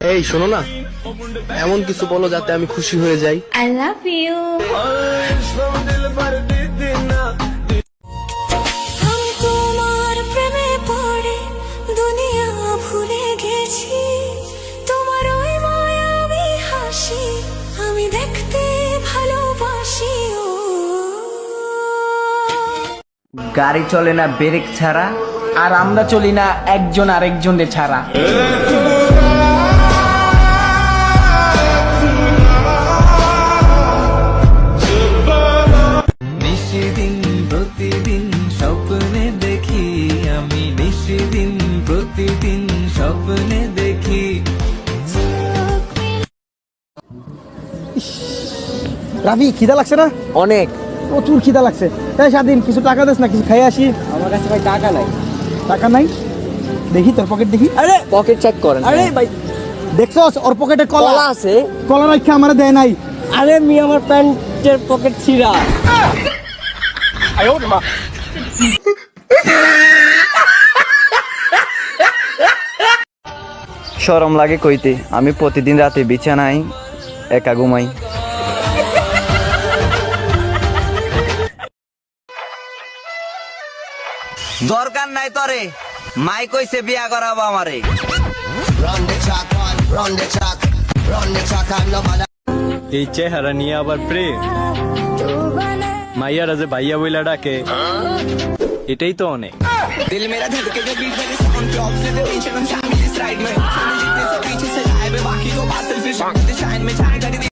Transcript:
এই শোনো না, এমন কিছু বলো যাতে আমি খুশি হয়ে যাই। I love you. আমি তোমার প্রেমে পড়ে দুনিয়া ভুলে গেছি, তোমার ওই মায়াবী হাসি আমি দেখতে ভালোবাসি। ও গাড়ি চলে না ব্রেক ছাড়া, আর আমরা চলি না একজন আরেকজনের ছাড়া। নিশিদিন প্রতিদিন স্বপ্নে দেখি, আমি নিশিদিন প্রতিদিন স্বপ্নে দেখি। রাফি, খিদা লাগছে না? অনেক। প্রচুর খিদা লাগছে। তাই স্বাধীন কিছু টাকা দিস না, কিছু খাই আসি। আমার কাছে ভাই টাকা নাই। টাকা নাই? দেখি তোর পকেট দেখি। আরে পকেট চেক করেন। আরে ভাই, দেখছস ওর পকেটে কলা কলা আছে? কলা রাখা আমারে দেয় নাই। আরে মি আমার প্যান্টের পকেট ছিঁড়া। শরম লাগে কইতে, আমি প্রতিদিন রাতে বিছানায় একা ঘুমাই। দরকার নাই তরে, মাই কইছে বিয়া করাবো আমারে। এই চেহারা নিয়ে আবার প্রেম, মাইয়ারা যে ভাইয়া বইলা ডাকে, এটাই তো অনেক। दिल मेरा धड़के जो बीट मेरे साउंड ड्रॉप से दे पीछे हम शामिल इस राइड में, जितने से पीछे से लाए बे बाकी को बात सिर्फ शाइन में छाए कर दी